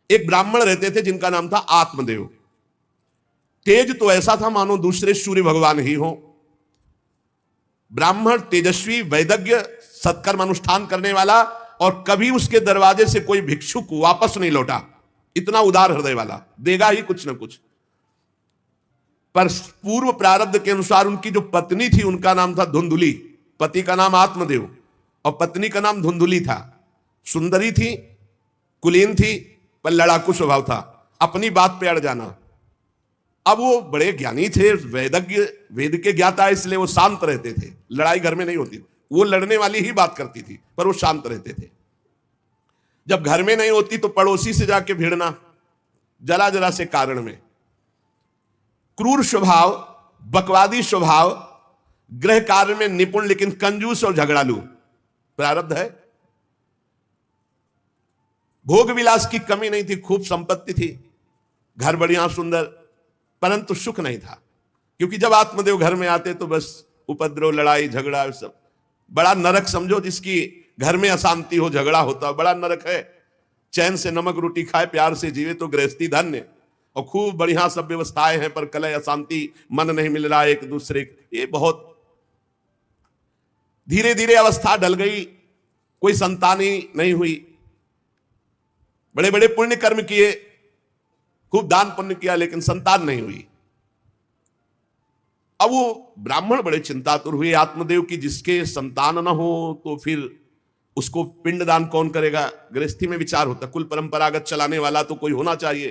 एक ब्राह्मण रहते थे जिनका नाम था आत्मदेव। तेज तो ऐसा था मानो दूसरे सूर्य भगवान ही हो। ब्राह्मण तेजस्वी, वैदज्ञ, सत्कर्म अनुष्ठान करने वाला, और कभी उसके दरवाजे से कोई भिक्षुक वापस नहीं लौटा। इतना उदार हृदय वाला, देगा ही कुछ ना कुछ। पर पूर्व प्रारब्ध के अनुसार उनकी जो पत्नी थी उनका नाम था धुंधुली। पति का नाम आत्मदेव और पत्नी का नाम धुंधुली था। सुंदरी थी, कुलीन थी, पर लड़ाकू स्वभाव था, अपनी बात पे अड़ जाना। अब वो बड़े ज्ञानी थे, वेदज्ञ, वेद के ज्ञाता, इसलिए वो शांत रहते थे। लड़ाई घर में नहीं होती, वो लड़ने वाली ही बात करती थी, पर वो शांत रहते थे। जब घर में नहीं होती तो पड़ोसी से जाके भिड़ना, जरा जरा से कारण में। क्रूर स्वभाव, बकवादी स्वभाव, गृह कार्य में निपुण लेकिन कंजूस और झगड़ालू प्रारब्ध है। भोग विलास की कमी नहीं थी, खूब संपत्ति थी, घर बढ़िया सुंदर, परंतु सुख नहीं था। क्योंकि जब आत्मदेव घर में आते तो बस उपद्रव, लड़ाई, झगड़ा, सब बड़ा नरक समझो। जिसकी घर में अशांति हो, झगड़ा होता, बड़ा नरक है। चैन से नमक रोटी खाए, प्यार से जीवे तो गृहस्थी धन्य, और खूब बढ़िया सब व्यवस्थाएं हैं, पर कलह, अशांति, मन नहीं मिल रहा एक दूसरे, ये बहुत। धीरे धीरे अवस्था ढल गई, कोई संतान ही नहीं हुई। बड़े बड़े पुण्य कर्म किए, खूब दान पुण्य किया, लेकिन संतान नहीं हुई। अब वो ब्राह्मण बड़े चिंतातुर हुए आत्मदेव की, जिसके संतान न हो तो फिर उसको पिंडदान कौन करेगा। गृहस्थी में विचार होता, कुल परंपरागत चलाने वाला तो कोई होना चाहिए।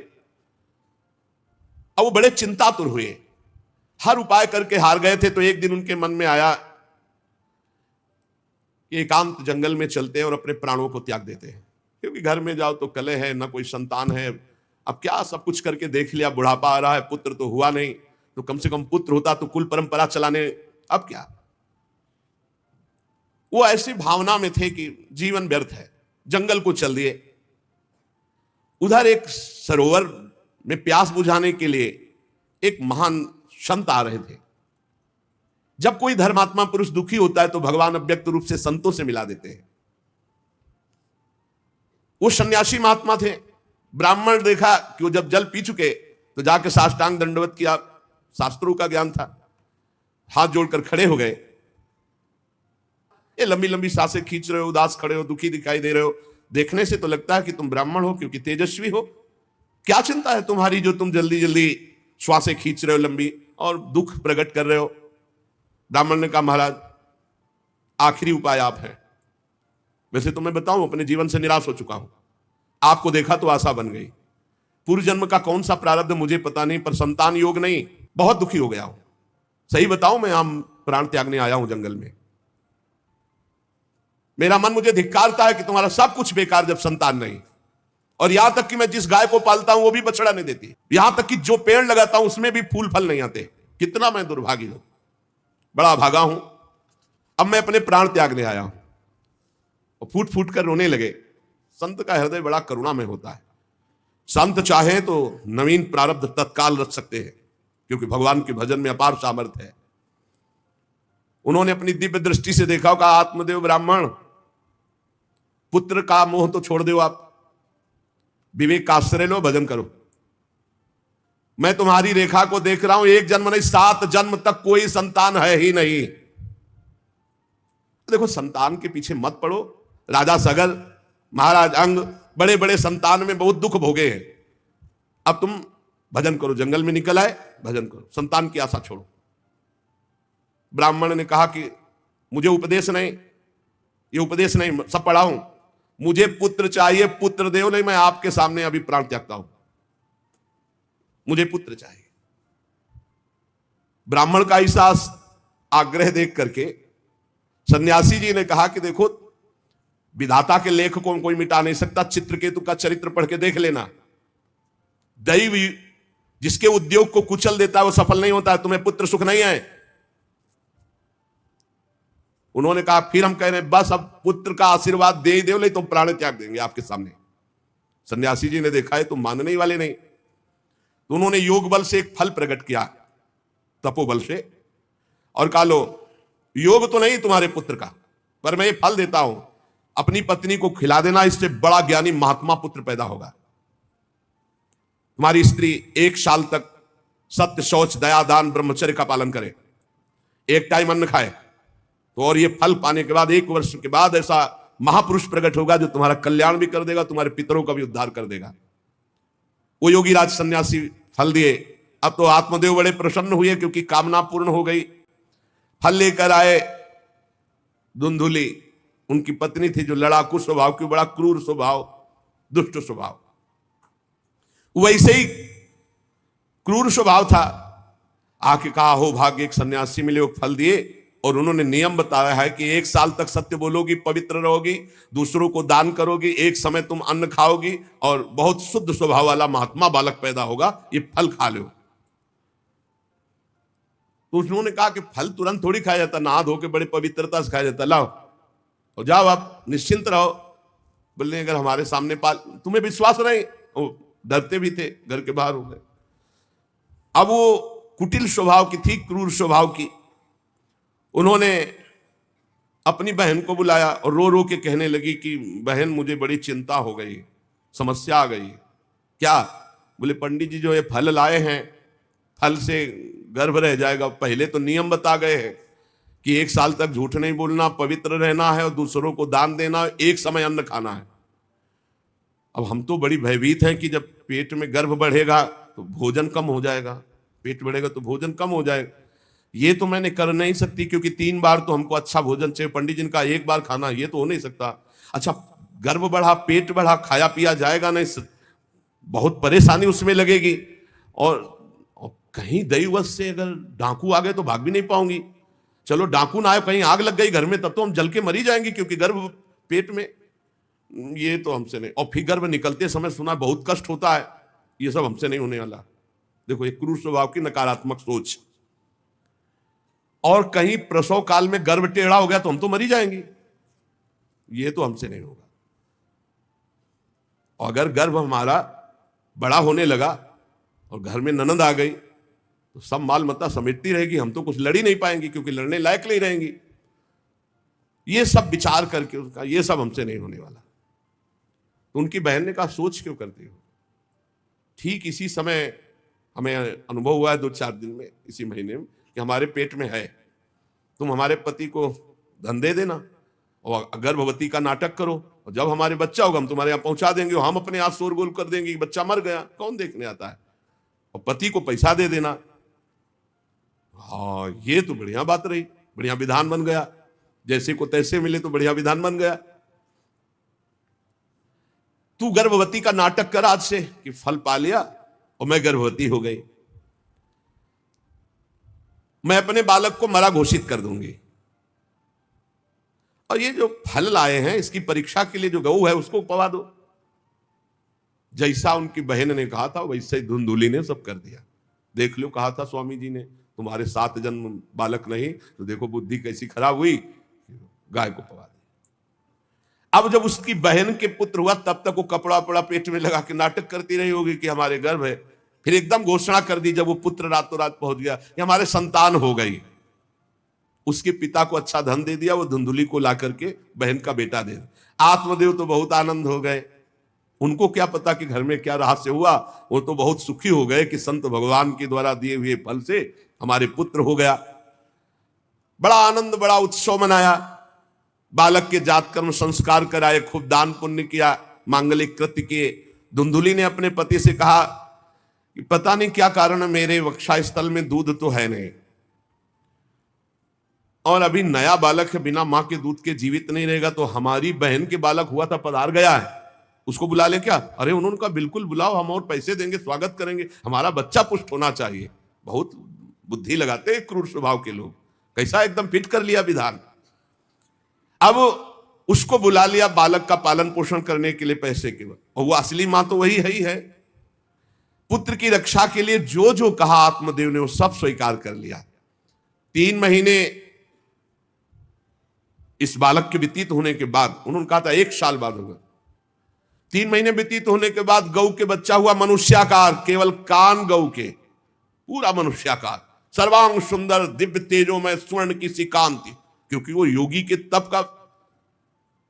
अब वो बड़े चिंतातुर हुए, हर उपाय करके हार गए थे। तो एक दिन उनके मन में आया कि एकांत जंगल में चलते हैं और अपने प्राणों को त्याग देते हैं। क्योंकि घर में जाओ तो कलह है, ना कोई संतान है। अब क्या, सब कुछ करके देख लिया, बुढ़ापा आ रहा है, पुत्र तो हुआ नहीं, तो कम से कम पुत्र होता तो कुल परंपरा चलाने। अब क्या, वो ऐसी भावना में थे कि जीवन व्यर्थ है, जंगल को चल दिए। उधर एक सरोवर में प्यास बुझाने के लिए एक महान संत आ रहे थे। जब कोई धर्मात्मा पुरुष दुखी होता है तो भगवान अव्यक्त रूप से संतों से मिला देते हैं। वो सन्यासी महात्मा थे। ब्राह्मण देखा कि वो जब जल पी चुके तो जाके साष्टांग दंडवत किया, शास्त्रों का ज्ञान था, हाथ जोड़कर खड़े हो गए। ये लंबी लंबी सांसें खींच रहे हो, उदास खड़े हो, दुखी दिखाई दे रहे हो। देखने से तो लगता है कि तुम ब्राह्मण हो, क्योंकि तेजस्वी हो। क्या चिंता है तुम्हारी जो तुम जल्दी जल्दी श्वासें खींच रहे हो लंबी, और दुख प्रकट कर रहे हो। ब्राह्मण ने कहा, महाराज आखिरी उपाय आप है। वैसे तो मैं बताऊं, अपने जीवन से निराश हो चुका हूं, आपको देखा तो आशा बन गई। पूर्व जन्म का कौन सा प्रारब्ध मुझे पता नहीं, पर संतान योग नहीं, बहुत दुखी हो गया हूं। सही बताऊं, मैं आम प्राण त्यागने आया हूं जंगल में। मेरा मन मुझे धिक्कारता है कि तुम्हारा सब कुछ बेकार जब संतान नहीं। और यहां तक कि मैं जिस गाय को पालता हूं वो भी बछड़ा नहीं देती, यहां तक कि जो पेड़ लगाता हूं उसमें भी फूल फल नहीं आते। कितना मैं दुर्भागी हूं, बड़ा भागा हूं। अब मैं अपने प्राण त्यागने आया हूं। और फूट फूट कर रोने लगे। संत का हृदय बड़ा करुणामय होता है। संत चाहे तो नवीन प्रारब्ध तत्काल रच सकते हैं, क्योंकि भगवान के भजन में अपार सामर्थ्य है। उन्होंने अपनी दिव्य दृष्टि से देखा, कहा, आत्मदेव ब्राह्मण, पुत्र का मोह तो छोड़ दो, आप विवेक का आश्रय लो, भजन करो। मैं तुम्हारी रेखा को देख रहा हूं, एक जन्म नहीं 7 जन्म तक कोई संतान है ही नहीं। देखो, संतान के पीछे मत पड़ो। राजा सगर, महाराज अंग, बड़े बड़े संतान में बहुत दुख भोगे हैं। अब तुम भजन करो, जंगल में निकल आए, भजन करो, संतान की आशा छोड़ो। ब्राह्मण ने कहा कि मुझे उपदेश नहीं, ये उपदेश नहीं, सब पढ़ा हूं, मुझे पुत्र चाहिए, पुत्र देव, नहीं मैं आपके सामने अभी प्राण त्यागता हूं, मुझे पुत्र चाहिए। ब्राह्मण का ऐसा आग्रह देख करके सन्यासी जी ने कहा कि देखो, विधाता के लेख को कोई मिटा नहीं सकता, चित्रकेतु का चरित्र पढ़ के देख लेना। दैव जिसके उद्योग को कुचल देता है वो सफल नहीं होता है। तुम्हें पुत्र सुख नहीं है। उन्होंने कहा, फिर हम कह रहे हैं बस अब पुत्र का आशीर्वाद दे ही दो, नहीं तो प्राण त्याग देंगे आपके सामने। सन्यासी जी ने देखा है तुम मानने ही वाले नहीं, तो उन्होंने योग बल से एक फल प्रकट किया, तपोबल से, और कहा, लो, योग तो नहीं तुम्हारे पुत्र का, पर मैं ये फल देता हूं, अपनी पत्नी को खिला देना, इससे बड़ा ज्ञानी महात्मा पुत्र पैदा होगा। तुम्हारी स्त्री 1 साल तक सत्य, शौच, दया, दान, ब्रह्मचर्य का पालन करे, एक टाइम अन्न खाए, तो और ये फल पाने के बाद 1 वर्ष के बाद ऐसा महापुरुष प्रकट होगा जो तुम्हारा कल्याण भी कर देगा, तुम्हारे पितरों का भी उद्धार कर देगा। वो योगी राज सन्यासी फल दिए। अब तो आत्मदेव बड़े प्रसन्न हुए क्योंकि कामना पूर्ण हो गई। फल लेकर आए। धुंधुली उनकी पत्नी थी जो लड़ाकू स्वभाव की, बड़ा क्रूर स्वभाव, दुष्ट स्वभाव, वैसे ही क्रूर स्वभाव था। आके कहा हो भाग्य, एक सन्यासी मिले, वो फल दिए और उन्होंने नियम बताया है कि 1 साल तक सत्य बोलोगी, पवित्र रहोगी, दूसरों को दान करोगी, एक समय तुम अन्न खाओगी और बहुत शुद्ध स्वभाव वाला महात्मा बालक पैदा होगा, ये फल खा लो। तो उन्होंने कहा कि फल तुरंत थोड़ी खाया जाता, नहा धो के बड़े पवित्रता से खाया जाता, लाओ और जाओ, आप निश्चिंत रहो। बोलने अगर हमारे सामने पाल, तुम्हें विश्वास नहीं, डरते भी थे, घर के बाहर हो गए। अब वो कुटिल स्वभाव की थी, क्रूर स्वभाव की। उन्होंने अपनी बहन को बुलाया और रो रो के कहने लगी कि बहन मुझे बड़ी चिंता हो गई, समस्या आ गई। क्या? बोले पंडित जी जो ये फल लाए हैं, फल से गर्भ रह जाएगा। पहले तो नियम बता गए हैं कि 1 साल तक झूठ नहीं बोलना, पवित्र रहना है और दूसरों को दान देना, एक समय अन्न खाना है। अब हम तो बड़ी भयभीत हैं कि जब पेट में गर्भ बढ़ेगा तो भोजन कम हो जाएगा, पेट बढ़ेगा तो भोजन कम हो जाएगा। ये तो मैंने कर नहीं सकती क्योंकि 3 बार तो हमको अच्छा भोजन चाहिए, पंडित जी का 1 बार खाना, ये तो हो नहीं सकता। अच्छा गर्भ बढ़ा, पेट बढ़ा, खाया पिया जाएगा नहीं, बहुत परेशानी उसमें लगेगी। और कहीं दैववश से अगर डाकू आ गए तो भाग भी नहीं पाऊंगी। चलो डाकू ना आए, कहीं आग लग गई घर में, तब तो हम जल के मरी जाएंगे क्योंकि गर्भ पेट में, ये तो हमसे नहीं। और फिर गर्भ निकलते समय सुना बहुत कष्ट होता है, ये सब हमसे नहीं होने वाला। देखो एक क्रूर स्वभाव की नकारात्मक सोच। और कहीं प्रसव काल में गर्भ टेढ़ा हो गया तो हम तो मरी जाएंगे, ये तो हमसे नहीं होगा। और अगर गर्भ हमारा बड़ा होने लगा और घर में ननद आ गई तो सब माल मत्ता समेटती रहेगी, हम तो कुछ लड़ ही नहीं पाएंगे क्योंकि लड़ने लायक नहीं रहेंगी। ये सब विचार करके उसका, ये सब हमसे नहीं होने वाला। तो उनकी बहन ने कहा सोच क्यों करती हो? ठीक इसी समय हमें अनुभव हुआ है 2-4 दिन में, इसी महीने में, कि हमारे पेट में है, तुम हमारे पति को धन दे देना और गर्भवती का नाटक करो और जब हमारे बच्चा होगा हम तुम्हारे यहाँ पहुंचा देंगे और हम अपने आप शोरगुल कर देंगे कि बच्चा मर गया, कौन देखने आता है, और पति को पैसा दे देना। हाँ ये तो बढ़िया बात रही, बढ़िया विधान बन गया, जैसे को तैसे मिले तो बढ़िया विधान बन गया। तू गर्भवती का नाटक कर आज से कि फल पा लिया और मैं गर्भवती हो गई, मैं अपने बालक को मरा घोषित कर दूंगी। और ये जो फल लाए हैं इसकी परीक्षा के लिए जो गऊ है उसको पवा दो। जैसा उनकी बहन ने कहा था वैसे ही धुंधुली ने सब कर दिया। देख लो, कहा था स्वामी जी ने तुम्हारे 7 जन्म बालक नहीं, तो देखो बुद्धि कैसी खराब हुई, गाय को पवा दी। अब जब उसकी बहन के पुत्र हुआ तब तक वो कपड़ा वपड़ा पेट में लगा के नाटक करती रही होगी कि हमारे गर्भ है। फिर एकदम घोषणा कर दी जब वो पुत्र रातों रात पहुंच गया कि हमारे संतान हो गई। उसके पिता को अच्छा धन दे दिया, वो धुंधुली को ला करके बहन का बेटा दे दिया। आत्मदेव तो बहुत आनंद हो गए, उनको क्या पता कि घर में क्या रहस्य हुआ, वो तो बहुत सुखी हो गए कि संत भगवान के द्वारा दिए हुए फल से हमारे पुत्र हो गया। बड़ा आनंद, बड़ा उत्सव मनाया, बालक के जात कर्म संस्कार कराए, खूब दान पुण्य किया, मांगलिक कृत्य किए। धुंधुली ने अपने पति से कहा कि पता नहीं क्या कारण मेरे वक्षा स्थल में दूध तो है नहीं और अभी नया बालक है, बिना मां के दूध के जीवित नहीं रहेगा, तो हमारी बहन के बालक हुआ था पधार गया है, उसको बुला ले क्या? अरे उन्होंने कहा बिल्कुल बुलाओ, हम और पैसे देंगे, स्वागत करेंगे, हमारा बच्चा पुष्ट होना चाहिए। बहुत बुद्धि लगाते हैं क्रूर स्वभाव के लोग, कैसा एकदम फिट कर लिया विधान। अब उसको बुला लिया बालक का पालन पोषण करने के लिए पैसे के, और वो असली मां तो वही है ही है। पुत्र की रक्षा के लिए जो जो कहा आत्मदेव ने वो सब स्वीकार कर लिया। 3 महीने इस बालक के व्यतीत होने के बाद, उन्होंने कहा था 1 साल बाद होगा, 3 महीने व्यतीत होने के बाद गौ के बच्चा हुआ मनुष्याकार, केवल कान गौ के, पूरा मनुष्याकार, सर्वांग सुंदर, दिव्य तेजो में स्वर्ण की सी कांति। क्योंकि वो योगी के तप का,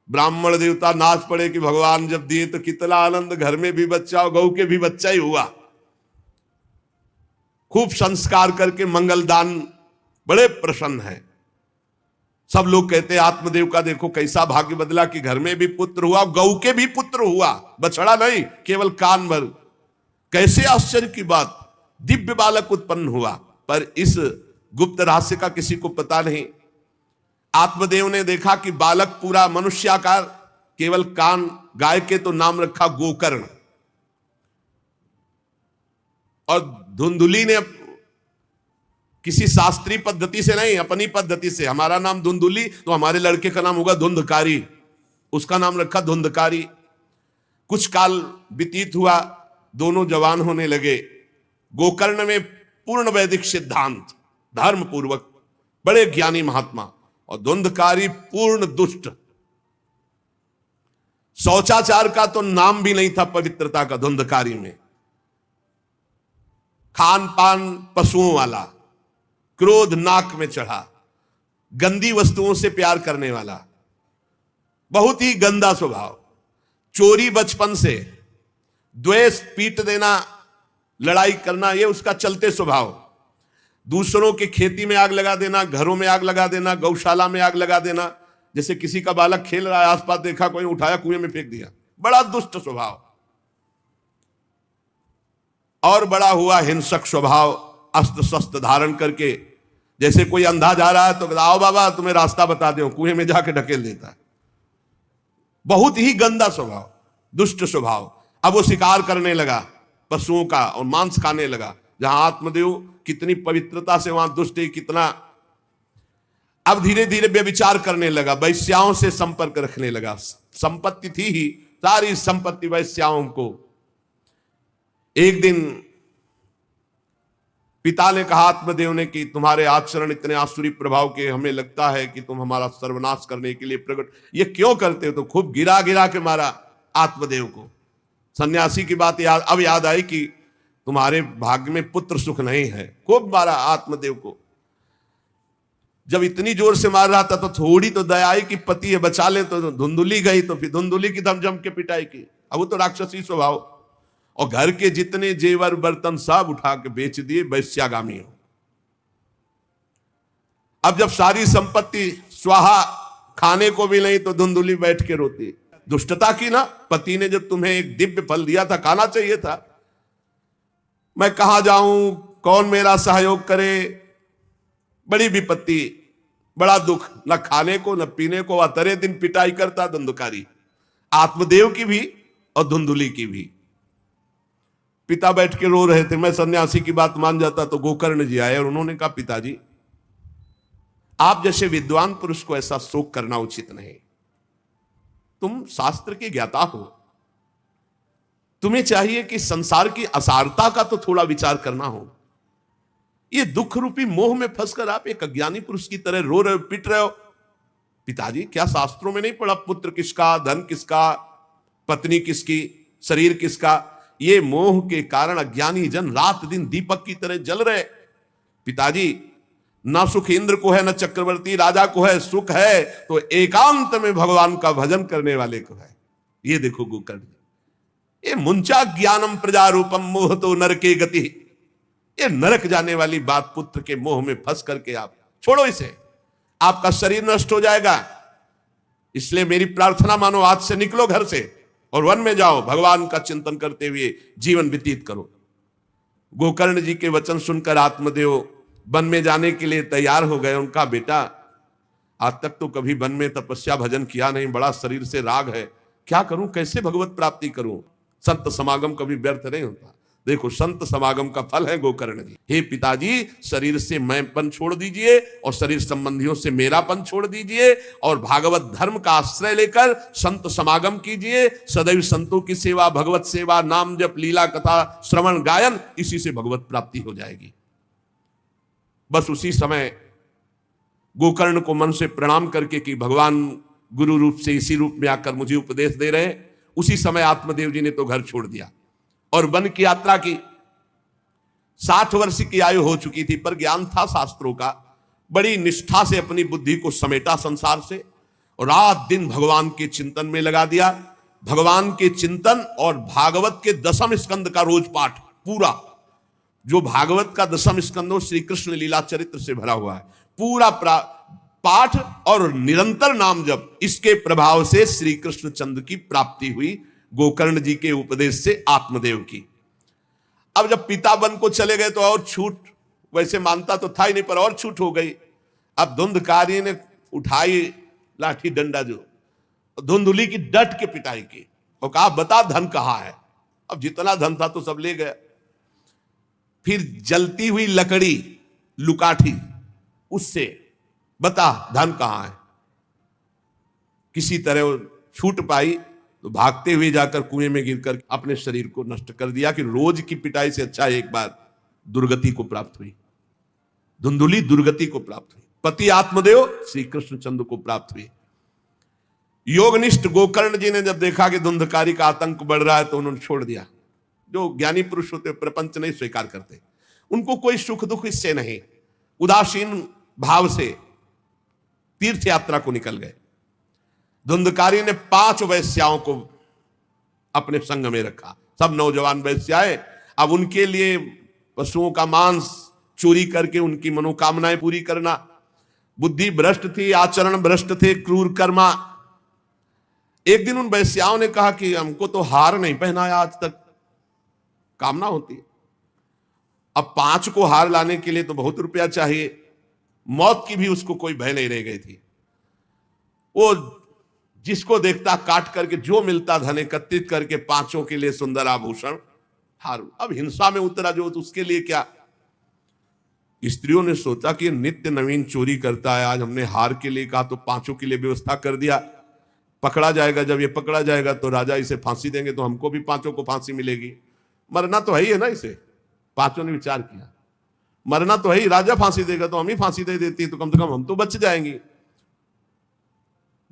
ब्राह्मण देवता नाच पड़े कि भगवान जब दिए तो कितना आनंद, घर में भी बच्चा और गौ के भी बच्चा ही हुआ, खूब संस्कार करके मंगलदान, बड़े प्रसन्न हैं। सब लोग कहते हैं आत्मदेव का देखो कैसा भाग्य बदला कि घर में भी पुत्र हुआ, गौ के भी पुत्र हुआ, बछड़ा नहीं, केवल कान भर। कैसे आश्चर्य की बात, दिव्य बालक उत्पन्न हुआ। पर इस गुप्त रहस्य का किसी को पता नहीं। आत्मदेव ने देखा कि बालक पूरा मनुष्याकार, केवल कान, गाय के तो नाम रखा गोकर्ण। और धुंधुली ने किसी शास्त्रीय पद्धति से नहीं, अपनी पद्धति से, हमारा नाम धुंधुली तो हमारे लड़के का नाम होगा धुंधकारी, उसका नाम रखा धुंधकारी। कुछ काल व्यतीत हुआ, दोनों जवान होने लगे। गोकर्ण में पूर्ण वैदिक सिद्धांत, धर्म पूर्वक, बड़े ज्ञानी महात्मा, और धुंधकारी पूर्ण दुष्ट। शौचाचार का तो नाम भी नहीं था पवित्रता का धुंधकारी में। खान पान पशुओं वाला, क्रोध नाक में चढ़ा, गंदी वस्तुओं से प्यार करने वाला, बहुत ही गंदा स्वभाव। चोरी बचपन से, द्वेष, पीट देना, लड़ाई करना, ये उसका चलते स्वभाव। दूसरों की खेती में आग लगा देना, घरों में आग लगा देना, गौशाला में आग लगा देना। जैसे किसी का बालक खेल रहा है, आसपास देखा कोई, उठाया कुएं में फेंक दिया, बड़ा दुष्ट स्वभाव। और बड़ा हुआ हिंसक स्वभाव, अस्त्र शस्त्र धारण करके, जैसे कोई अंधा जा रहा है तो आओ बाबा तुम्हें रास्ता बता दो, कुएं में जाके ढकेल देता है। बहुत ही गंदा स्वभाव, दुष्ट स्वभाव। अब वो शिकार करने लगा पशुओं का और मांस खाने लगा। जहां आत्मदेव कितनी पवित्रता से, वहां दुष्ट ही कितना। अब धीरे धीरे व्यभिचार करने लगा, वैश्याओं से संपर्क रखने लगा। संपत्ति थी ही, सारी संपत्ति वैश्याओं को। एक दिन पिता ने कहा आत्मदेव ने कि तुम्हारे आचरण इतने आसुरी प्रभाव के, हमें लगता है कि तुम हमारा सर्वनाश करने के लिए प्रकट, ये क्यों करते हो? तो खूब गिरा गिरा के मारा आत्मदेव को। सन्यासी की बात अब याद आई कि तुम्हारे भाग्य में पुत्र सुख नहीं है, खूब मारा आत्मदेव को। जब इतनी जोर से मार रहा था तो थोड़ी तो दया आई कि पति है, बचा ले। तो धुंधुली गई, तो फिर धुंधुली की धमजम के पिटाई की। अब वो तो राक्षसी स्वभाव, और घर के जितने जेवर बर्तन सब उठा के बेच दिए, वैश्यागामी हो। अब जब सारी संपत्ति स्वाहा, खाने को भी नहीं, तो धुंधुली बैठ के रोती। दुष्टता की ना, पति ने जब तुम्हें एक दिव्य फल दिया था, खाना चाहिए था। मैं कहां जाऊं, कौन मेरा सहयोग करे, बड़ी विपत्ति, बड़ा दुख, न खाने को न पीने को। अतरे दिन पिटाई करता धुंधकारी, आत्मदेव की भी और धुंधुली की भी। पिता बैठ के रो रहे थे। मैं सन्यासी की बात मान जाता तो गोकर्ण जी आए और उन्होंने कहा पिताजी, आप जैसे विद्वान पुरुष को ऐसा शोक करना उचित नहीं। तुम शास्त्र के ज्ञाता हो, तुम्हें चाहिए कि संसार की असारता का तो थोड़ा विचार करना हो। ये दुख रूपी मोह में फंसकर आप एक अज्ञानी पुरुष की तरह रो रहे हो, पिट रहे हो। पिताजी, क्या शास्त्रों में नहीं पढ़ा पुत्र किसका, धन किसका, पत्नी किसकी, शरीर किसका? ये मोह के कारण अज्ञानी जन रात दिन दीपक की तरह जल रहे। पिताजी, ना सुख इंद्र को है, ना चक्रवर्ती राजा को है। सुख है तो एकांत में भगवान का भजन करने वाले को है। ये देखो गोकर्ण, ये मुंचा ज्ञानम प्रजारूपम मोह तो नरके गति। ये नरक जाने वाली बात, पुत्र के मोह में फंस करके आप छोड़ो इसे, आपका शरीर नष्ट हो जाएगा। इसलिए मेरी प्रार्थना मानो, आज से निकलो घर से और वन में जाओ, भगवान का चिंतन करते हुए जीवन व्यतीत करो। गोकर्ण जी के वचन सुनकर आत्मदेव वन में जाने के लिए तैयार हो गए। उनका बेटा, आज तक तो कभी वन में तपस्या भजन किया नहीं, बड़ा शरीर से राग है, क्या करूं, कैसे भगवत प्राप्ति करूं? संत समागम कभी व्यर्थ नहीं होता। देखो, संत समागम का फल है गोकर्ण जी। हे पिताजी, शरीर से मैंपन छोड़ दीजिए और शरीर संबंधियों से मेरापन छोड़ दीजिए और भागवत धर्म का आश्रय लेकर संत समागम कीजिए। सदैव संतों की सेवा, भगवत सेवा, नाम जप, लीला कथा, श्रवण गायन, इसी से भगवत प्राप्ति हो जाएगी। बस उसी समय गोकर्ण को मन से प्रणाम करके कि भगवान गुरु रूप से इसी रूप में आकर मुझे उपदेश दे रहे हैं, उसी समय आत्मदेव जी ने तो घर छोड़ दिया और वन की यात्रा की। 60 वर्ष की आयु हो चुकी थी, पर ज्ञान था शास्त्रों का। बड़ी निष्ठा से अपनी बुद्धि को समेटा संसार से और रात दिन भगवान के चिंतन में लगा दिया। भगवान के चिंतन और भागवत के 10वें स्कंद का रोज पाठ पूरा जो भागवत का 10वें स्कंदों श्री कृष्ण लीला चरित्र से भरा हुआ है। पूरा पाठ और निरंतर नाम जप, इसके प्रभाव से श्री कृष्ण चंद्र की प्राप्ति हुई गोकर्ण जी के उपदेश से आत्मदेव की। अब जब पिता वन को चले गए तो और छूट, वैसे मानता तो था ही नहीं पर और छूट हो गई। अब धुंधकारी ने उठाई लाठी डंडा, जो धुंधुली की डट के पिटाई की और कहा बता धन कहां है। अब जितना धन था तो सब ले गया। फिर जलती हुई लकड़ी लुकाठी, उससे बता धन कहां है। किसी तरह वो छूट पाई तो भागते हुए जाकर कुएं में गिरकर अपने शरीर को नष्ट कर दिया कि रोज की पिटाई से अच्छा एक बार दुर्गति को प्राप्त हुई। धुंधुली दुर्गति को प्राप्त हुई, पति आत्मदेव श्री कृष्ण चंद्र को प्राप्त हुई। योगनिष्ठ गोकर्ण जी ने जब देखा कि धुंधकारी का आतंक बढ़ रहा है तो उन्होंने छोड़ दिया। जो ज्ञानी पुरुष होते प्रपंच नहीं स्वीकार करते, उनको कोई सुख दुख इससे नहीं, उदासीन भाव से तीर्थ यात्रा को निकल गए। धुंधकारी ने 5 वैश्याओं को अपने संग में रखा, सब नौजवान वैश्याएं। अब उनके लिए पशुओं का मांस चोरी करके उनकी मनोकामनाएं पूरी करना। बुद्धि भ्रष्ट थी, आचरण भ्रष्ट थे, क्रूर कर्मा। एक दिन उन वैश्याओं ने कहा कि हमको तो हार नहीं पहनाया आज तक, कामना होती है। अब 5 को हार लाने के लिए तो बहुत रुपया चाहिए। मौत की भी उसको कोई भय नहीं रह गई थी। वो जिसको देखता काट करके जो मिलता धन एकत्रित करके 5 के लिए सुंदर आभूषण हार। अब हिंसा में उतरा जो, तो उसके लिए क्या। स्त्रियों ने सोचा कि नित्य नवीन चोरी करता है, आज हमने हार के लिए कहा तो 5 के लिए व्यवस्था कर दिया। पकड़ा जाएगा, जब ये पकड़ा जाएगा तो राजा इसे फांसी देंगे तो हमको भी 5 को फांसी मिलेगी। मरना तो है ही है ना इसे। 5 ने विचार किया मरना तो है ही, राजा फांसी देगा तो हम ही फांसी दे देती है तो कम से कम हम तो बच जाएंगे।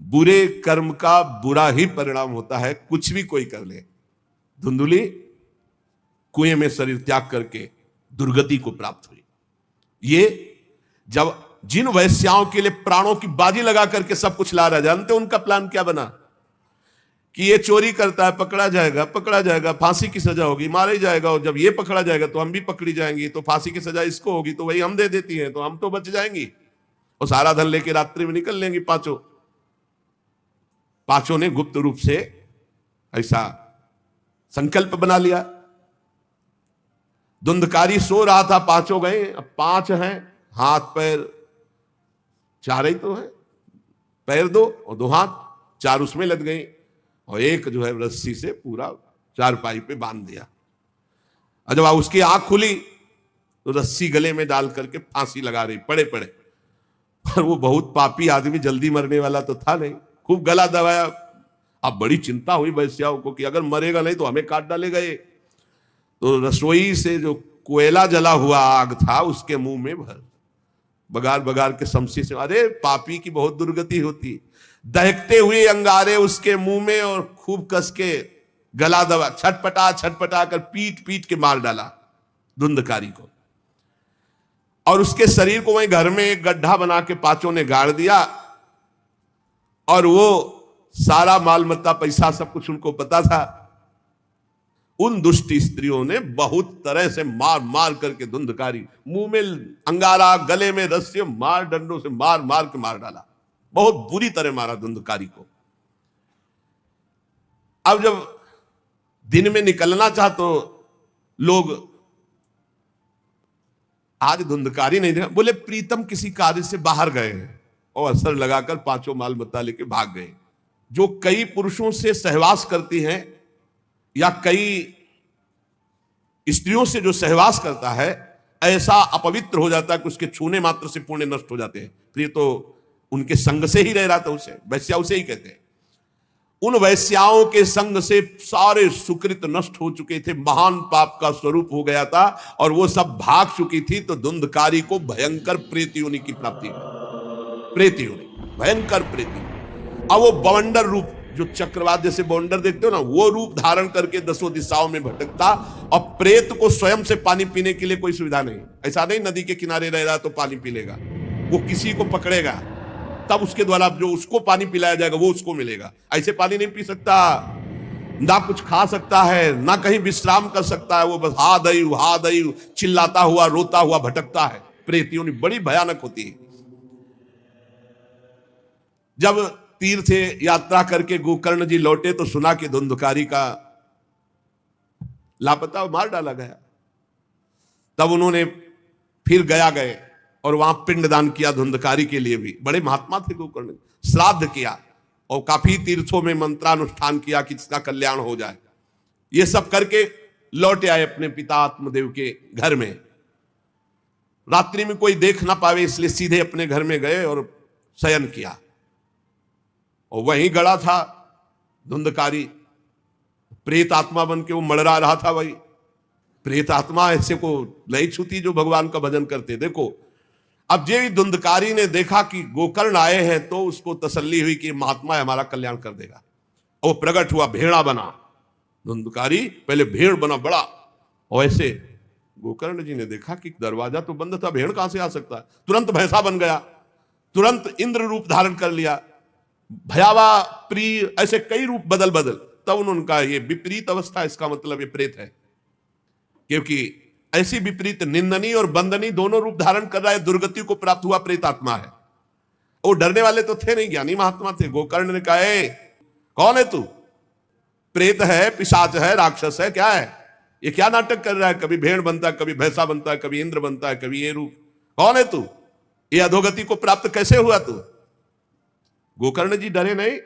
बुरे कर्म का बुरा ही परिणाम होता है, कुछ भी कोई कर ले। धुंधुली कुएं में शरीर त्याग करके दुर्गति को प्राप्त हुई। ये जब जिन वैश्याओं के लिए प्राणों की बाजी लगा करके सब कुछ ला रहा, जानते उनका प्लान क्या बना कि ये चोरी करता है, पकड़ा जाएगा, फांसी की सजा होगी, मारा ही जाएगा। और जब ये पकड़ा जाएगा तो हम भी पकड़ी जाएंगी, तो फांसी की सजा इसको होगी तो वही हम दे देती हैं, तो हम तो बच जाएंगी और सारा धन लेके रात्रि में निकल लेंगी 5 ने गुप्त रूप से ऐसा संकल्प बना लिया। धुंधकारी सो रहा था, 5 गए। अब 5 हैं, हाथ पैर 4 ही तो है, पैर 2 और 2 हाथ, 4 उसमें लग गई और एक जो है रस्सी से पूरा चारपाई पे बांध दिया। और जब उसकी आंख खुली तो रस्सी गले में डाल करके फांसी लगा रही पड़े पड़े। पर वो बहुत पापी आदमी, जल्दी मरने वाला तो था नहीं, खूब गला दबाया। अब बड़ी चिंता हुई वैश्याओं को कि अगर मरेगा नहीं तो हमें काट डालेगा ये। तो रसोई से जो कोयला जला हुआ आग था उसके मुंह में भर बगार बगार के शमशी से, अरे पापी की बहुत दुर्गति होती। दहकते हुए अंगारे उसके मुंह में और खूब कस के गला दबा, छटपटा कर पीट पीट के मार डाला धुंधकारी को। और उसके शरीर को वहीं घर में एक गड्ढा बना के 5 ने गाड़ दिया। और वो सारा माल मत्ता पैसा सब कुछ उनको पता था। उन दुष्ट स्त्रियों ने बहुत तरह से मार मार करके धुंधकारी मुंह में अंगारा, गले में रस्सी, मार डंडों से मार मार के मार डाला। बहुत बुरी तरह मारा धुंधकारी को। अब जब दिन में निकलना चाह तो लोग, आज धुंधकारी नहीं देखा, बोले प्रीतम किसी कार्य से बाहर गए हैं और असर लगाकर 5 माल मत्ता लेके भाग गए। जो कई पुरुषों से सहवास करती हैं या कई स्त्रियों से जो सहवास करता है, ऐसा अपवित्र हो जाता है कि उसके छूने मात्र से पुण्य नष्ट हो जाते हैं। फिर ये तो उनके संग से ही रह रहा था, उसे वैश्या उसे ही कहते हैं। उन वैश्याओं के संग से सारे सुकृत नष्ट हो चुके थे, महान पाप का स्वरूप हो गया था और वो सब भाग चुकी थी। तो धुंधकारी को भयंकर प्रेत योनि की प्राप्ति हुई, प्रेत योनि, भयंकर प्रेत योनि। अब वो बवंडर रूप, जो चक्रवात जैसे बवंडर देखते हो ना, वो रूप धारण करके 10 दिशाओं में भटकता। और प्रेत को स्वयं से पानी पीने के लिए कोई सुविधा नहीं। ऐसा नहीं नदी के किनारे रह रहा तो पानी पी लेगा, वो किसी को पकड़ेगा तब उसके द्वारा जो उसको पानी पिलाया जाएगा वो उसको मिलेगा। ऐसे पानी नहीं पी सकता। ना कुछ खा सकता है, ना कहीं विश्राम कर सकता है, वो बस हा दई चिल्लाता हुआ रोता हुआ भटकता है। प्रेत योनि बड़ी भयानक होती है। जब तीर्थ यात्रा करके गोकर्ण जी लौटे तो सुना कि धुंधकारी का लापता, मार डाला गया। तब उन्होंने फिर गए और वहां पिंडदान किया धुंधकारी के लिए भी। बड़े महात्मा थे गोकर्ण, श्राद्ध किया और काफी तीर्थों में मंत्रानुष्ठान किया कि इसका कल्याण हो जाए। ये सब करके लौटे आए अपने पिता आत्मदेव के घर में। रात्रि में कोई देख ना पावे इसलिए सीधे अपने घर में गए और शयन किया। और वहीं गड़ा था धुंधकारी, प्रेत आत्मा बन के वो मड़रा रहा था। वही प्रेत आत्मा ऐसे को नहीं छूती जो भगवान का भजन करते। देखो, अब ये धुंधकारी ने देखा कि गोकर्ण आए हैं तो उसको तसल्ली हुई कि महात्मा हमारा कल्याण कर देगा। वो प्रकट हुआ, भेड़ा बना। धुंधकारी पहले भेड़ बना बड़ा, और ऐसे गोकर्ण जी ने देखा कि दरवाजा तो बंद था, भेड़ कहां से आ सकता है। तुरंत भैंसा बन गया, तुरंत इंद्र रूप धारण कर लिया, भयावा प्रिय, ऐसे कई रूप बदल। तब उन्होंने कहा ये विपरीत अवस्था, इसका मतलब ये प्रेत है, क्योंकि ऐसी विपरीत निंदनीय और बंदनीय दोनों रूप धारण कर रहा है। दुर्गति को प्राप्त हुआ प्रेत आत्मा है। वो डरने वाले तो थे नहीं, ज्ञानी महात्मा थे। गोकर्ण ने कहा, कौन है तू? प्रेत है, पिशाच है, राक्षस है, क्या है ये? क्या नाटक कर रहा है? कभी भेड़ बनता है, कभी भैंसा बनता है, कभी इंद्र बनता है, कभी ये रूप। कौन है तू? ये अधोगति को प्राप्त कैसे हुआ तू? गोकर्ण जी डरे नहीं।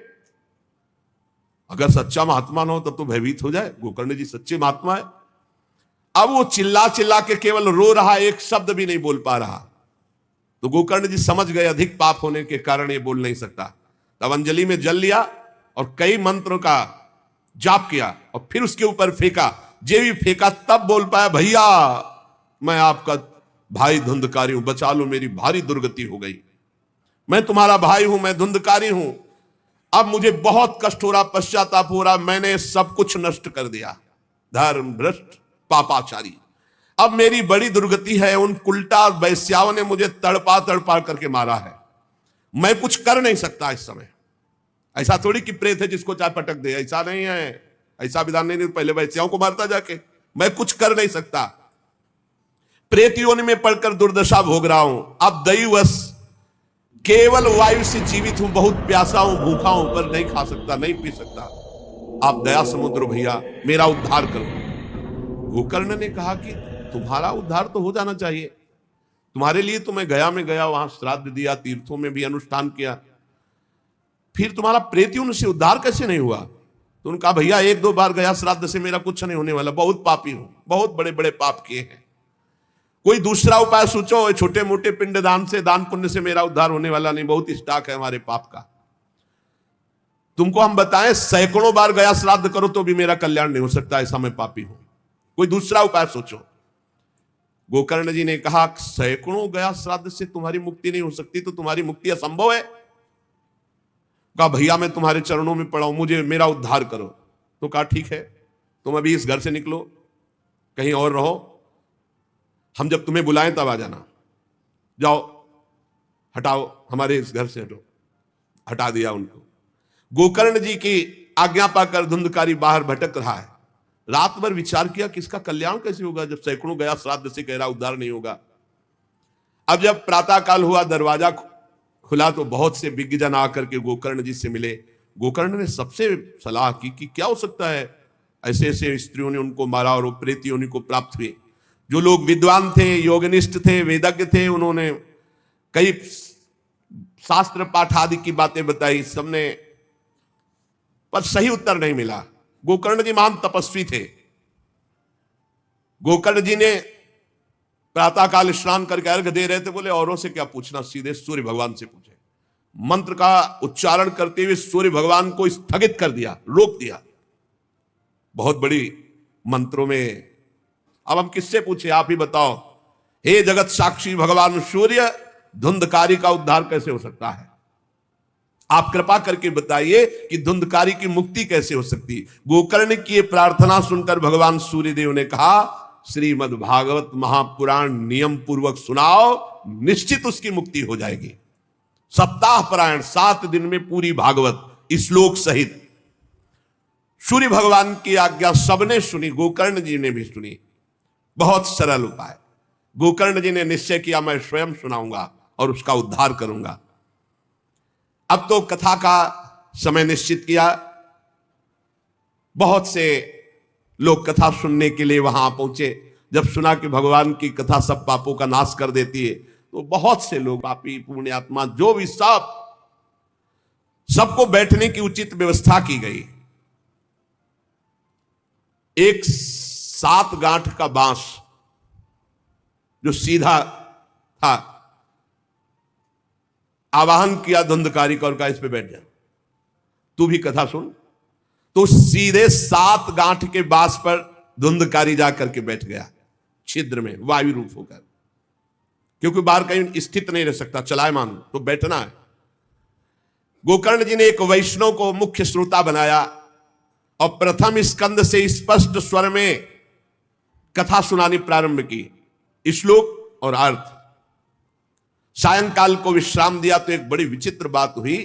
अगर सच्चा महात्मा न हो तब तो भयभीत हो जाए। गोकर्ण जी सच्चे महात्मा है। अब वो चिल्ला चिल्ला के केवल रो रहा, एक शब्द भी नहीं बोल पा रहा। तो गोकर्ण जी समझ गए अधिक पाप होने के कारण ये बोल नहीं सकता। तब अंजलि में जल लिया और कई मंत्रों का जाप किया और फिर उसके ऊपर फेंका। जे भी फेंका तब बोल पाया, भैया मैं आपका भाई धुंधकारी हूं, बचा लो, मेरी भारी दुर्गति हो गई। मैं तुम्हारा भाई हूं, मैं धुंधकारी हूं। अब मुझे बहुत कष्ट हो रहा, पश्चाताप हो रहा, मैंने सब कुछ नष्ट कर दिया, धर्म भ्रष्ट पापाचारी। अब मेरी बड़ी दुर्गति है। उन उल्टा वैश्याओं ने मुझे तड़पा करके मारा है। मैं कुछ कर नहीं सकता इस समय। ऐसा थोड़ी कि प्रेत है जिसको चाहे पटक दे, ऐसा नहीं है, ऐसा विधान नहीं। पहले वैश्याओं को मारता जाके, मैं कुछ कर नहीं सकता। प्रेत योनि में पड़कर दुर्दशा भोग रहा हूं। अब दैवश केवल वायु से जीवित हूं, बहुत प्यासा हूं, भूखा हूं, पर नहीं खा सकता, नहीं पी सकता। आप दया समुद्र भैया मेरा उद्धार करो। गोकर्ण ने कहा कि तुम्हारा उद्धार तो हो जाना चाहिए, तुम्हारे लिए तो मैं गया में गया, वहां श्राद्ध दिया, तीर्थों में भी अनुष्ठान किया, फिर तुम्हारा प्रेत योनि से उद्धार कैसे नहीं हुआ? तो उन्होंने कहा, भैया एक दो बार गया श्राद्ध से मेरा कुछ नहीं होने वाला, बहुत पापी हूं, बहुत बड़े बड़े पाप किए हैं। कोई दूसरा उपाय सोचो, छोटे मोटे पिंडदान से, दान पुण्य से मेरा उद्धार होने वाला नहीं, बहुत स्टॉक है हमारे पाप का। तुमको हम बताएं, सैकड़ों बार गया श्राद्ध करो तो भी मेरा कल्याण नहीं हो सकता, ऐसा मैं पापी हूं, कोई दूसरा उपाय सोचो। गोकर्ण जी ने कहा, सैकड़ों गया श्राद्ध से तुम्हारी मुक्ति नहीं हो सकती, तो तुम्हारी मुक्ति असंभव है। कहा, भैया मैं तुम्हारे चरणों में पड़ा हूं, मुझे मेरा उद्धार करो। तो कहा, ठीक है, तुम अभी इस घर से निकलो, कहीं और रहो, हम जब तुम्हें बुलाएं तब आ जाना। जाओ, हटाओ, हमारे इस घर से हटो। हटा दिया उनको। गोकर्ण जी की आज्ञा पाकर धुंधकारी बाहर भटक रहा है। रात भर विचार किया कि इसका कल्याण कैसे होगा, जब सैकड़ों गया श्राद्ध से कह रहा उद्धार नहीं होगा। अब जब प्रातः काल हुआ, दरवाजा खुला तो बहुत से विज्ञजन आकर के गोकर्ण जी से मिले। गोकर्ण ने सबसे सलाह की कि क्या हो सकता है, ऐसे ऐसे स्त्रियों ने उनको मारा और वो प्रेत योनि को प्राप्त हुए। जो लोग विद्वान थे, योगनिष्ठ थे, वेदज्ञ थे, उन्होंने कई शास्त्र पाठ आदि की बातें बताई, सबने, पर सही उत्तर नहीं मिला। गोकर्ण जी महान तपस्वी थे। गोकर्ण जी ने प्रातःकाल स्नान करके अर्घ दे रहे थे, बोले औरों से क्या पूछना, सीधे सूर्य भगवान से पूछे। मंत्र का उच्चारण करते हुए सूर्य भगवान को स्थगित कर दिया, रोक दिया। बहुत बड़ी मंत्रों में। अब हम किससे पूछे, आप ही बताओ। हे जगत साक्षी भगवान सूर्य, धुंधकारी का उद्धार कैसे हो सकता है? आप कृपा करके बताइए कि धुंधकारी की मुक्ति कैसे हो सकती। गोकर्ण की ये प्रार्थना सुनकर भगवान सूर्यदेव ने कहा, श्रीमद् भागवत महापुराण नियम पूर्वक सुनाओ, निश्चित उसकी मुक्ति हो जाएगी। सप्ताह परायण 7 दिन में पूरी भागवत श्लोक सहित सूर्य भगवान की आज्ञा सबने सुनी, गोकर्ण जी ने भी सुनी। बहुत सरल उपाय। गोकर्ण जी ने निश्चय किया मैं स्वयं सुनाऊंगा और उसका उद्धार करूंगा। अब तो कथा का समय निश्चित किया। बहुत से लोग कथा सुनने के लिए वहां पहुंचे। जब सुना कि भगवान की कथा सब पापों का नाश कर देती है, तो बहुत से लोग, पापी पुण्यात्मा जो भी, सबको बैठने की उचित व्यवस्था की गई। एक 7 गांठ का बांस जो सीधा था, आवाहन किया धुंधकारी कौर का, इस पे बैठ जा, तू भी कथा सुन। तो सीधे 7 गांठ के बांस पर धुंधकारी जाकर के बैठ गया, छिद्र में वायु रूप होकर, क्योंकि बाहर कहीं स्थित नहीं रह सकता, चलायमान तो बैठना है। गोकर्ण जी ने एक वैष्णव को मुख्य श्रोता बनाया और प्रथम स्कंद से स्पष्ट स्वर में कथा सुनानी प्रारंभ की, श्लोक और अर्थ। सायंकाल को विश्राम दिया तो एक बड़ी विचित्र बात हुई।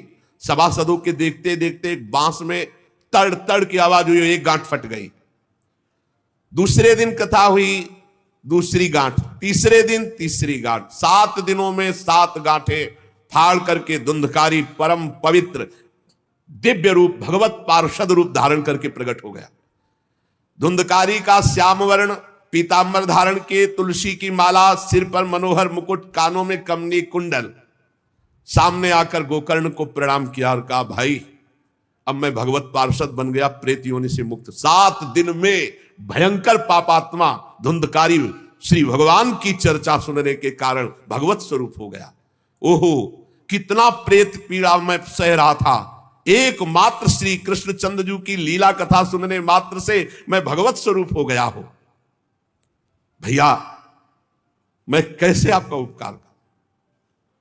सभासदों के देखते देखते एक बांस में तड़ तड़ की आवाज हुई, एक गांठ फट गई। दूसरे दिन कथा हुई, दूसरी गांठ, तीसरे दिन तीसरी गांठ, 7 दिनों में 7 गांठें फाड़ करके धुंधकारी परम पवित्र दिव्य रूप, भगवत पार्षद रूप धारण करके प्रकट हो गया। धुंधकारी का श्याम वर्ण पीतांबर धारण के, तुलसी की माला, सिर पर मनोहर मुकुट, कानों में कमनी कुंडल, सामने आकर गोकर्ण को प्रणाम किया और कहा, भाई अब मैं भगवत पार्षद बन गया, प्रेत योनि से मुक्त। 7 दिन में भयंकर पापात्मा धुंधकारी श्री भगवान की चर्चा सुनने के कारण भगवत स्वरूप हो गया। ओहो, कितना प्रेत पीड़ा मैं सह रहा था, एकमात्र श्री कृष्णचंद्र जी की लीला कथा सुनने मात्र से मैं भगवत स्वरूप हो गया हूं। भैया मैं कैसे आपका उपकार करूं?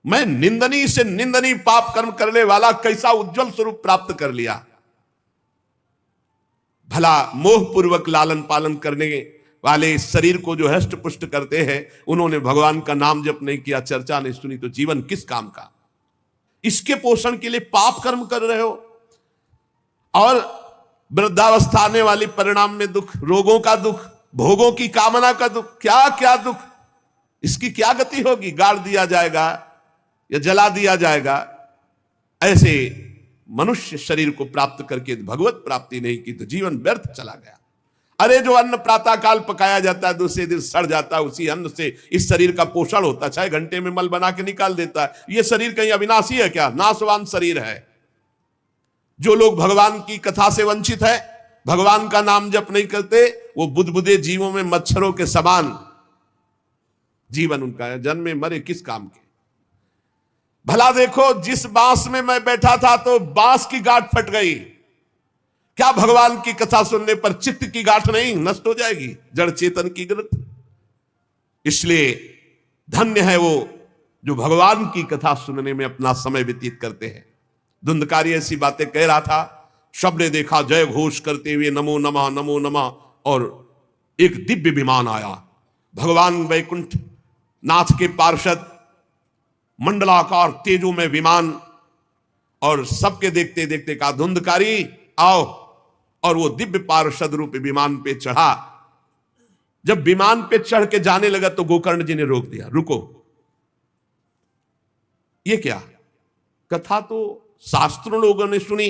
मैं निंदनीय से निंदनीय पाप कर्म करने वाला कैसा उज्जवल स्वरूप प्राप्त कर लिया। भला मोहपूर्वक लालन पालन करने वाले शरीर को जो हष्ट पुष्ट करते हैं, उन्होंने भगवान का नाम जप नहीं किया, चर्चा नहीं सुनी, तो जीवन किस काम का? इसके पोषण के लिए पाप कर्म कर रहे हो और वृद्धावस्था आने वाली परिणाम में दुख, रोगों का दुख, भोगों की कामना का दुख, क्या क्या दुख, इसकी क्या गति होगी? गाड़ दिया जाएगा या जला दिया जाएगा। ऐसे मनुष्य शरीर को प्राप्त करके भगवत प्राप्ति नहीं की तो जीवन व्यर्थ चला गया। अरे जो अन्न प्रातः काल पकाया जाता है, दूसरे दिन सड़ जाता है, उसी अन्न से इस शरीर का पोषण होता है, 6 घंटे में मल बना के निकाल देता है। ये शरीर कहीं अविनाशी है क्या? नाशवान शरीर है। जो लोग भगवान की कथा से वंचित है, भगवान का नाम जप नहीं करते, वो बुदबुदे जीवों में मच्छरों के समान जीवन उनका है, जन्मे मरे किस काम के। भला देखो, जिस बांस में मैं बैठा था तो बांस की गांठ फट गई, क्या भगवान की कथा सुनने पर चित्त की गांठ नहीं नष्ट हो जाएगी, जड़ चेतन की ग्रंथ? इसलिए धन्य है वो जो भगवान की कथा सुनने में अपना समय व्यतीत करते हैं। धुंधकारी ऐसी बातें कह रहा था, सबने देखा जय घोष करते हुए नमो नमः नमो नमः, और एक दिव्य विमान आया। भगवान वैकुंठ नाथ के पार्षद, मंडलाकार तेजो में विमान, और सबके देखते देखते कहा, धुंधकारी आओ। और वो दिव्य पार्षद रूप विमान पे चढ़ा। जब विमान पे चढ़ के जाने लगा तो गोकर्ण जी ने रोक दिया, रुको, ये क्या? कथा तो शास्त्रों लोगों ने सुनी,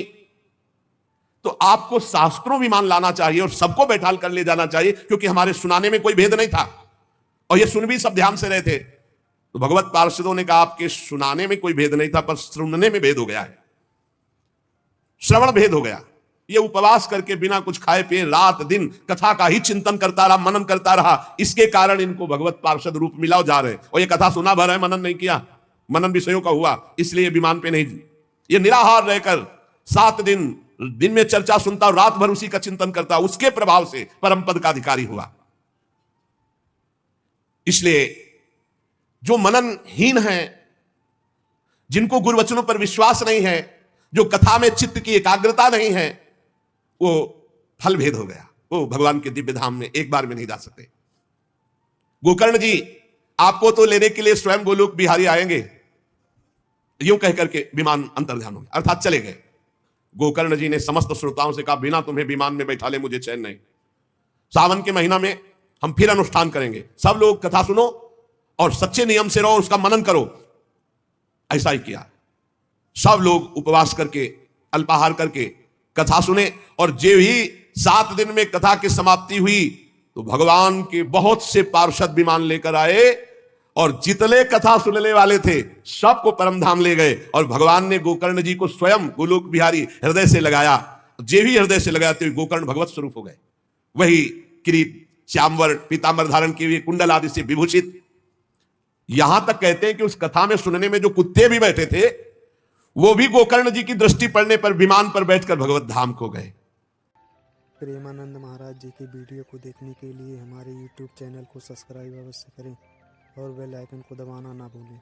तो आपको शास्त्रों विमान लाना चाहिए और सबको बैठाल कर ले जाना चाहिए, क्योंकि हमारे सुनाने में कोई भेद नहीं था और ये सुन भी सब ध्यान से रहे थे। तो भगवत पार्षदों ने कहा, आपके सुनाने में कोई भेद नहीं था, पर सुनने में भेद हो गया है, श्रवण भेद हो गया। ये उपवास करके बिना कुछ खाए पिए रात दिन कथा का ही चिंतन करता रहा, मनन करता रहा, इसके कारण इनको भगवत पार्षद रूप मिला जा रहे। और ये कथा सुना भर है, मनन नहीं किया, मनन विषयों का हुआ, इसलिए विमान पे नहीं। ये निराहार रहकर 7 दिन में चर्चा सुनता और रात भर उसी का चिंतन करता, उसके प्रभाव से परम पद का अधिकारी हुआ। इसलिए जो मननहीन है, जिनको गुरुवचनों पर विश्वास नहीं है, जो कथा में चित्त की एकाग्रता नहीं है, वो फल भेद हो गया, वो भगवान के दिव्य धाम में एक बार में नहीं जा सकते। गोकर्ण जी आपको तो लेने के लिए स्वयं गोलोक बिहारी आएंगे, यूं कहकर के विमान अंतर्ध्यान हो गया, अर्थात चले गए। गोकर्ण जी ने समस्त श्रोताओं से कहा, बिना तुम्हें विमान में बैठा ले मुझे चैन नहीं। सावन के महीना में हम फिर अनुष्ठान करेंगे, सब लोग कथा सुनो और सच्चे नियम से रहो, उसका मनन करो। ऐसा ही किया, सब लोग उपवास करके अल्पाहार करके कथा सुने, और जे ही 7 दिन में कथा की समाप्ति हुई तो भगवान के बहुत से पार्षद विमान लेकर आए, और जितने कथा सुनने वाले थे सबको परमधाम ले गए, और भगवान ने गोकर्ण जी को स्वयं गोलोक बिहारी हृदय से लगाया। जे भी हृदय से लगाते हुए गोकर्ण भगवत स्वरूप हो गए। वही किरीट श्यामवर पीतांबर धारण किए हुए, कुंडल आदि से विभूषित। यहां तक कहते हैं कि उस कथा में सुनने में जो कुत्ते भी बैठे थे वो भी गोकर्ण जी की दृष्टि पड़ने पर विमान पर बैठकर भगवत धाम को गए। प्रेमानंद महाराज जी की वीडियो को देखने के लिए हमारे YouTube चैनल को सब्सक्राइब अवश्य करें और बेल आइकन को दबाना ना भूलें।